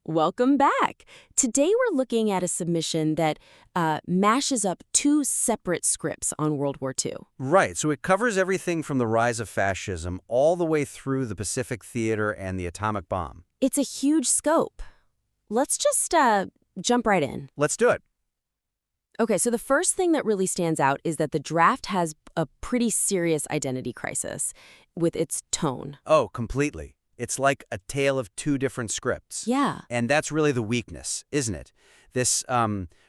Welcome back. Today we're looking at a submission that mashes up two separate scripts on World War II. Right, so it covers everything from the rise of fascism all the way through the Pacific Theater and the atomic bomb. It's a huge scope. Let's just jump right in. Let's do it. Okay, so the first thing that really stands out is that the draft has a pretty serious identity crisis with its tone. Oh, completely. It's like a tale of two different scripts. Yeah. And that's really the weakness, isn't it? This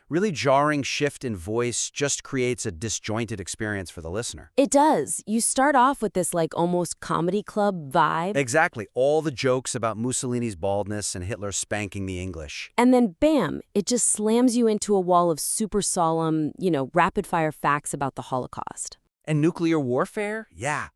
really jarring shift in voice just creates a disjointed experience for the listener. It does. You start off with this almost comedy club vibe. Exactly. All the jokes about Mussolini's baldness and Hitler spanking the English. And then, bam, it just slams you into a wall of super solemn, rapid-fire facts about the Holocaust. And nuclear warfare? Yeah.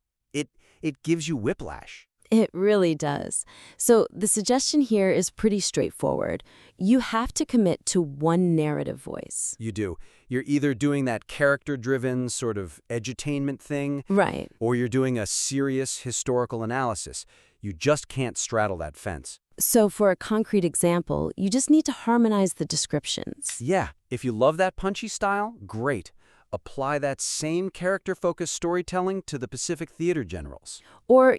It gives you whiplash. It really does. So the suggestion here is pretty straightforward. You have to commit to one narrative voice. You do. You're either doing that character-driven sort of edutainment thing, Right. or you're doing a serious historical analysis. You just can't straddle that fence. So for a concrete example, you just need to harmonize the descriptions. Yeah, if you love that punchy style, great. Apply that same character-focused storytelling to the Pacific Theater generals. Or,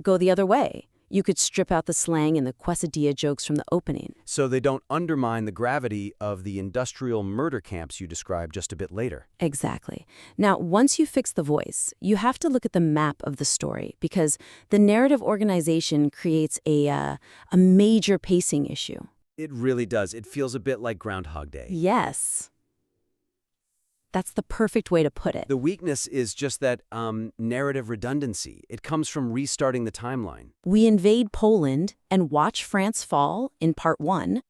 go the other way. You could strip out the slang and the quesadilla jokes from the opening. So they don't undermine the gravity of the industrial murder camps you described just a bit later. Exactly. Now, once you fix the voice, you have to look at the map of the story because the narrative organization creates a major pacing issue. It really does. It feels a bit like Groundhog Day. Yes. That's the perfect way to put it. The weakness is just that narrative redundancy. It comes from restarting the timeline. We invade Poland and watch France fall in part 1.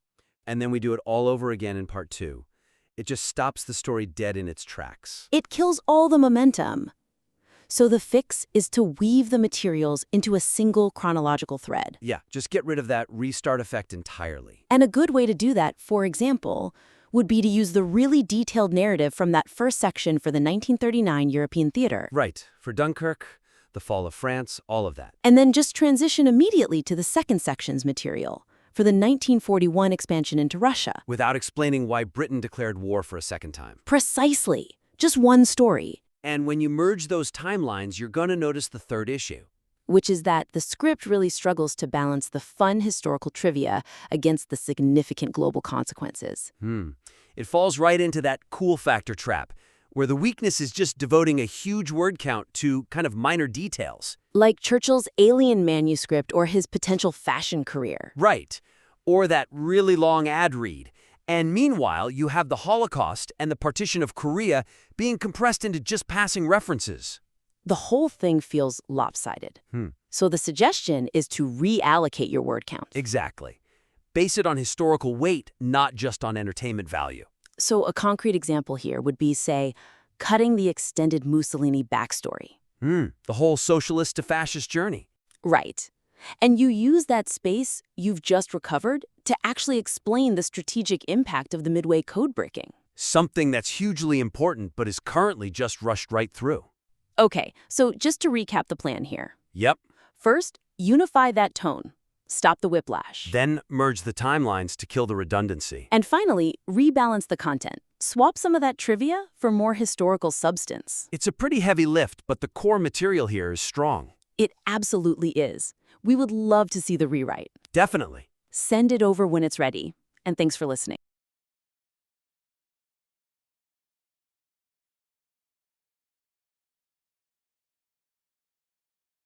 And then we do it all over again in part 2. It just stops the story dead in its tracks. It kills all the momentum. So the fix is to weave the materials into a single chronological thread. Yeah, just get rid of that restart effect entirely. And a good way to do that, for example, would be to use the really detailed narrative from that first section for the 1939 European theater. Right. For Dunkirk, the fall of France, all of that. And then just transition immediately to the second section's material for the 1941 expansion into Russia. Without explaining why Britain declared war for a second time. Precisely. Just one story. And when you merge those timelines, you're going to notice the third issue. Which is that the script really struggles to balance the fun historical trivia against the significant global consequences. It falls right into that cool factor trap, where the weakness is just devoting a huge word count to kind of minor details. Like Churchill's alien manuscript or his potential fashion career. Right. Or that really long ad read. And meanwhile, you have the Holocaust and the partition of Korea being compressed into just passing references. The whole thing feels lopsided. So the suggestion is to reallocate your word count. Exactly. Base it on historical weight, not just on entertainment value. So a concrete example here would be, say, cutting the extended Mussolini backstory. The whole socialist to fascist journey. Right. And you use that space you've just recovered to actually explain the strategic impact of the Midway code breaking. Something that's hugely important but is currently just rushed right through. Okay, so just to recap the plan here. Yep. First, unify that tone. Stop the whiplash. Then merge the timelines to kill the redundancy. And finally, rebalance the content. Swap some of that trivia for more historical substance. It's a pretty heavy lift, but the core material here is strong. It absolutely is. We would love to see the rewrite. Definitely. Send it over when it's ready. And thanks for listening.